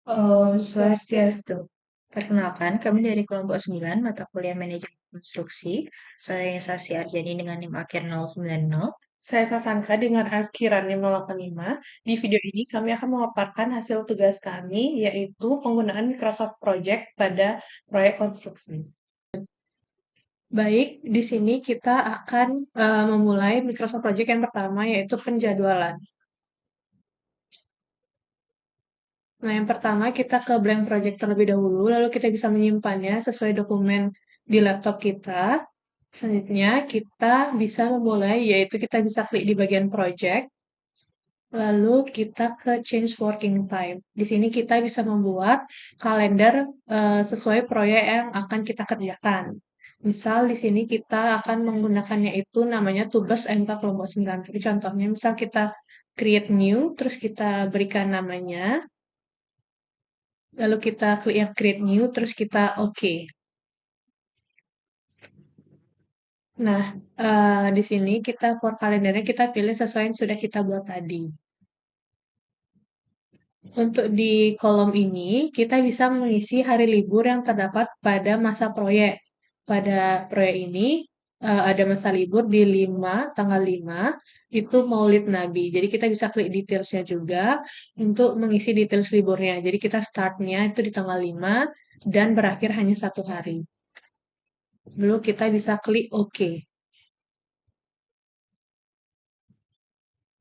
Swastiastu. Perkenalkan, kami dari kelompok 9 mata kuliah manajemen konstruksi. Saya Sasi Arjani dengan NIM akhir 090. Saya Sasanka dengan akhiran 585. Di video ini kami akan memaparkan hasil tugas kami, yaitu penggunaan Microsoft Project pada proyek konstruksi. Baik, di sini kita akan memulai Microsoft Project yang pertama, yaitu penjadwalan. Nah, yang pertama kita ke blank project terlebih dahulu, lalu kita bisa menyimpannya sesuai dokumen di laptop kita. Selanjutnya, kita bisa memulai, yaitu kita bisa klik di bagian project, lalu kita ke change working time. Di sini kita bisa membuat kalender sesuai proyek yang akan kita kerjakan. Misal di sini kita akan menggunakannya itu namanya tugas MK kelompok 9. Jadi contohnya misal kita create new, terus kita berikan namanya, lalu kita klik yang create new, terus kita oke. Nah, di sini kita for kalendernya kita pilih sesuai yang sudah kita buat tadi. Untuk di kolom ini, kita bisa mengisi hari libur yang terdapat pada masa proyek. Pada proyek ini, ada masa libur di 5, tanggal 5, itu Maulid Nabi. Jadi kita bisa klik detailsnya juga untuk mengisi details liburnya. Jadi kita startnya itu di tanggal 5 dan berakhir hanya 1 hari. Lalu kita bisa klik OK.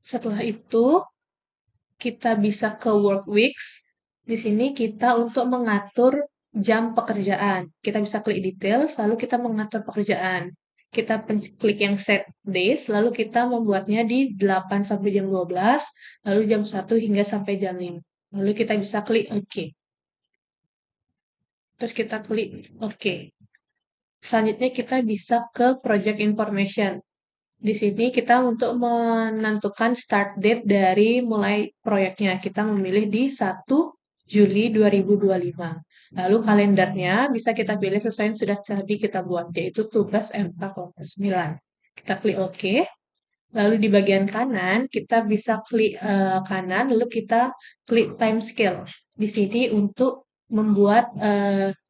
Setelah itu, kita bisa ke work weeks. Di sini kita untuk mengatur jam pekerjaan. Kita bisa klik details, lalu kita mengatur pekerjaan. Kita klik yang set days, lalu kita membuatnya di 8 sampai jam 12, lalu jam 1 hingga sampai jam 5. Lalu kita bisa klik OK. Terus kita klik OK. Selanjutnya kita bisa ke project information. Di sini kita untuk menentukan start date dari mulai proyeknya. Kita memilih di 1 Juli 2025. Lalu kalendernya bisa kita pilih sesuai yang sudah tadi kita buat, yaitu tugas M409. Kita klik OK. Lalu di bagian kanan, kita bisa klik kanan, lalu kita klik time scale. Di sini untuk membuat,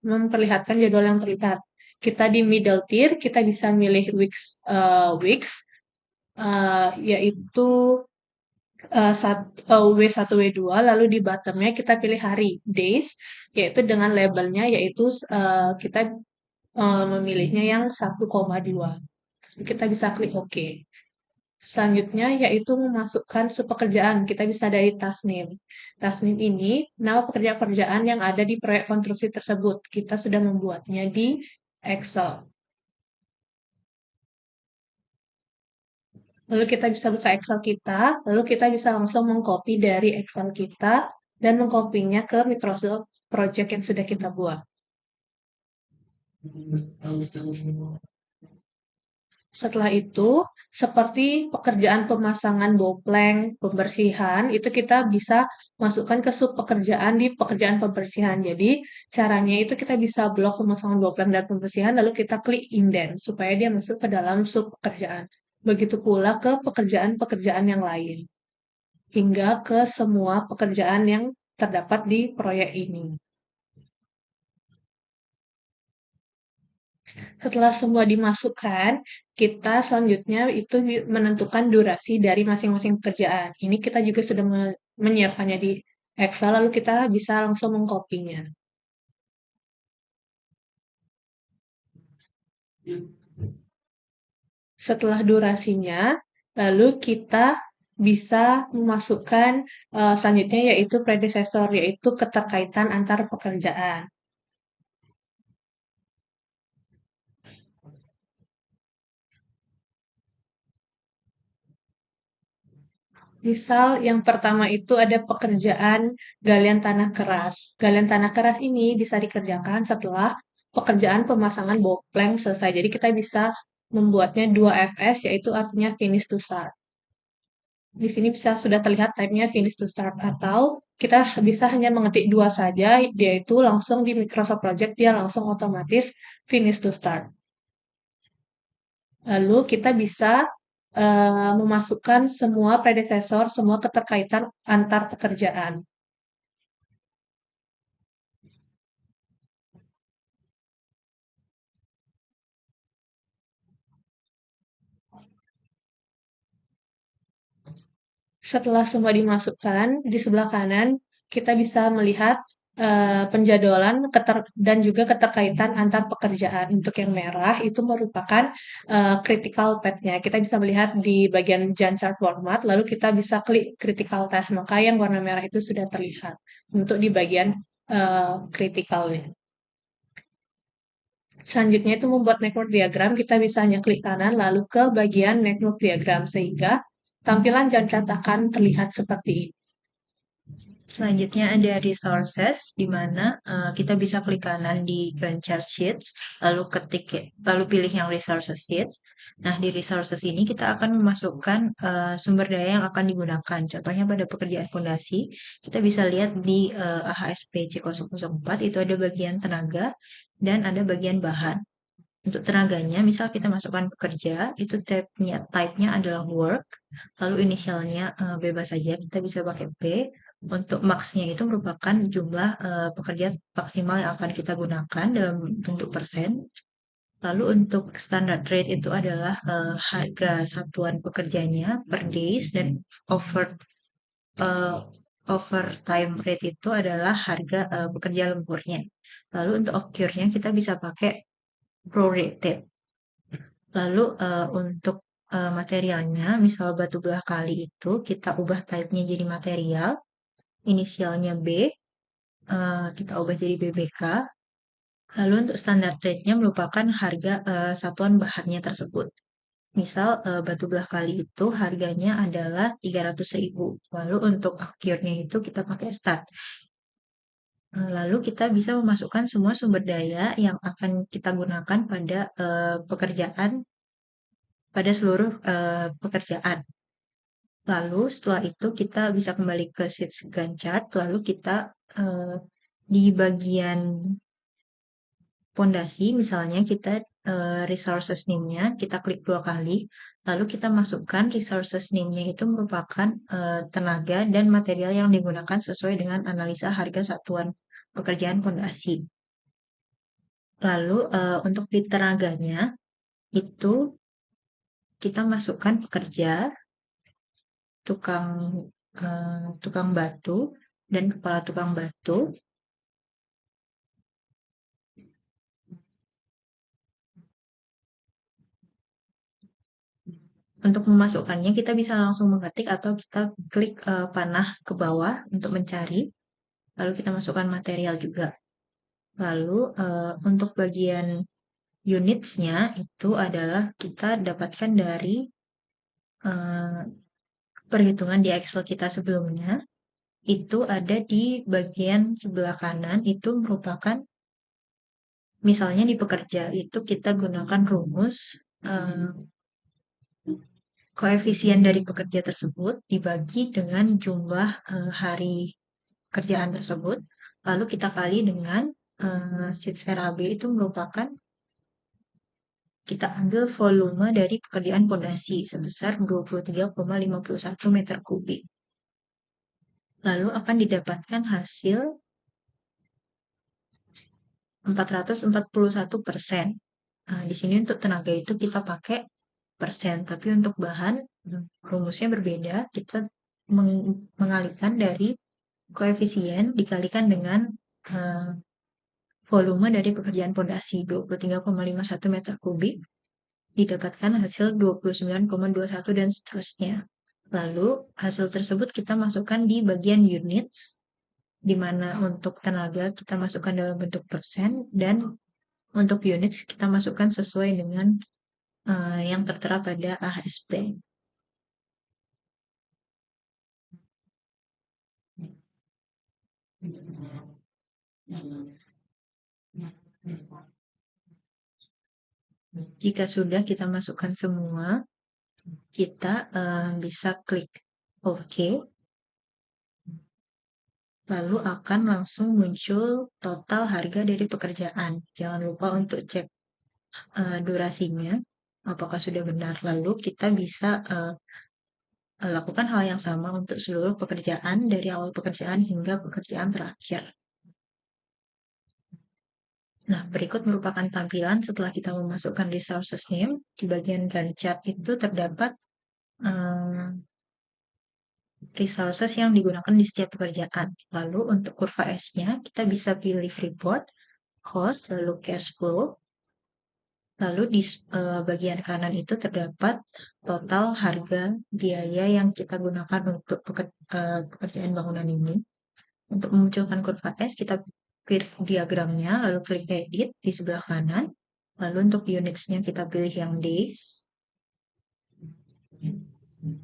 memperlihatkan jadwal yang terlihat. Kita di middle tier, kita bisa milih weeks, yaitu W1, W2, lalu di bottomnya kita pilih hari, days, yaitu dengan labelnya, yaitu kita memilihnya yang 1,2. Kita bisa klik OK. Selanjutnya yaitu memasukkan subpekerjaan. Kita bisa dari task name. Task name ini nama pekerjaan-pekerjaan yang ada di proyek konstruksi tersebut. Kita sudah membuatnya di Excel. Lalu kita bisa buka Excel kita, lalu kita bisa langsung mengcopy dari Excel kita dan mengkopinya ke Microsoft Project yang sudah kita buat. Setelah itu, seperti pekerjaan pemasangan bopleng, pembersihan, itu kita bisa masukkan ke sub pekerjaan di pekerjaan pembersihan. Jadi, caranya itu kita bisa blok pemasangan bopleng dan pembersihan, lalu kita klik indent, supaya dia masuk ke dalam sub pekerjaan. Begitu pula ke pekerjaan-pekerjaan yang lain, hingga ke semua pekerjaan yang terdapat di proyek ini. Setelah semua dimasukkan, kita selanjutnya itu menentukan durasi dari masing-masing pekerjaan. Ini kita juga sudah menyiapkannya di Excel, lalu kita bisa langsung mengkopinya. Setelah durasinya, lalu kita bisa memasukkan selanjutnya yaitu predecessor, yaitu keterkaitan antar pekerjaan. Misal yang pertama itu ada pekerjaan galian tanah keras. Galian tanah keras ini bisa dikerjakan setelah pekerjaan pemasangan bopleng selesai. Jadi kita bisa membuatnya 2FS, yaitu artinya finish to start. Di sini bisa sudah terlihat type-nya finish to start, atau kita bisa hanya mengetik 2 saja, yaitu langsung di Microsoft Project dia langsung otomatis finish to start. Lalu kita bisa memasukkan semua predecessor, semua keterkaitan antar pekerjaan. Setelah semua dimasukkan, di sebelah kanan kita bisa melihat penjadwalan dan juga keterkaitan antar pekerjaan. Untuk yang merah itu merupakan critical path-nya. Kita bisa melihat di bagian Gantt chart format, lalu kita bisa klik critical task. Maka yang warna merah itu sudah terlihat untuk di bagian critical-nya. Selanjutnya itu membuat network diagram, kita bisa hanya klik kanan lalu ke bagian network diagram sehingga tampilan Gantt chart akan terlihat seperti ini. Selanjutnya ada resources, di mana kita bisa klik kanan di Gantt chart sheets, lalu pilih yang resources sheets. Nah, di resources ini kita akan memasukkan sumber daya yang akan digunakan. Contohnya pada pekerjaan fondasi, kita bisa lihat di AHSP C004 itu ada bagian tenaga dan ada bagian bahan. Untuk tenaganya, misal kita masukkan pekerja, itu type-nya adalah work, lalu inisialnya bebas saja, kita bisa pakai P. Untuk max-nya itu merupakan jumlah pekerja maksimal yang akan kita gunakan dalam bentuk persen. Lalu untuk standard rate itu adalah harga satuan pekerjanya per days, dan over eh, overtime rate itu adalah harga pekerja lemburnya. Lalu untuk occur-nya kita bisa pakai prorated. Lalu untuk materialnya, misal batu belah kali itu kita ubah type-nya jadi material, inisialnya B, kita ubah jadi BBK. Lalu untuk standard rate-nya merupakan harga satuan bahannya tersebut. Misal batu belah kali itu harganya adalah 300.000. Lalu untuk akhirnya itu kita pakai start. Lalu kita bisa memasukkan semua sumber daya yang akan kita gunakan pada seluruh pekerjaan. Lalu setelah itu kita bisa kembali ke sheets Gantt chart, lalu kita di bagian pondasi, misalnya kita resources name-nya, kita klik 2 kali, lalu kita masukkan resources name-nya itu merupakan tenaga dan material yang digunakan sesuai dengan analisa harga satuan pekerjaan pondasi. Lalu untuk di tenaganya, itu kita masukkan pekerja, tukang tukang batu, dan kepala tukang batu. Untuk memasukkannya, kita bisa langsung mengetik atau kita klik panah ke bawah untuk mencari. Lalu kita masukkan material juga. Lalu untuk bagian unitsnya itu adalah kita dapatkan dari eh, perhitungan di Excel kita sebelumnya. Itu ada di bagian sebelah kanan, itu merupakan misalnya di pekerja itu kita gunakan rumus koefisien dari pekerja tersebut dibagi dengan jumlah hari kerjaan tersebut, lalu kita kali dengan sheets RAB itu merupakan kita ambil volume dari pekerjaan pondasi sebesar 23,51 meter kubik. Lalu akan didapatkan hasil 441%. Nah, di sini untuk tenaga itu kita pakai persen, tapi untuk bahan rumusnya berbeda. Kita mengalihkan dari koefisien dikalikan dengan volume dari pekerjaan pondasi 23,51 meter kubik, didapatkan hasil 29,21 dan seterusnya. Lalu hasil tersebut kita masukkan di bagian units, di mana untuk tenaga kita masukkan dalam bentuk persen, dan untuk units kita masukkan sesuai dengan yang tertera pada AHSP. Jika sudah kita masukkan semua, kita bisa klik OK. Lalu akan langsung muncul total harga dari pekerjaan. Jangan lupa untuk cek durasinya, apakah sudah benar. Lalu kita bisa lakukan hal yang sama untuk seluruh pekerjaan dari awal pekerjaan hingga pekerjaan terakhir. Nah, berikut merupakan tampilan setelah kita memasukkan resources name. Di bagian Gantt chart itu terdapat resources yang digunakan di setiap pekerjaan. Lalu untuk kurva S-nya, kita bisa pilih report, cost, lalu cash flow. Lalu di bagian kanan itu terdapat total harga biaya yang kita gunakan untuk pekerjaan bangunan ini. Untuk memunculkan kurva S, kita klik diagramnya, lalu klik edit di sebelah kanan. Lalu untuk unitsnya kita pilih yang days.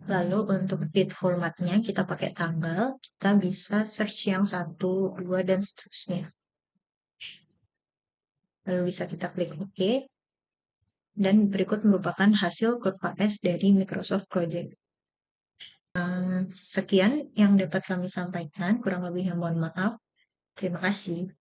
Lalu untuk date formatnya kita pakai tanggal, kita bisa search yang 1, 2, dan seterusnya. Lalu bisa kita klik OK. Dan berikut merupakan hasil kurva S dari Microsoft Project. Sekian yang dapat kami sampaikan, kurang lebihnya mohon maaf. Terima kasih.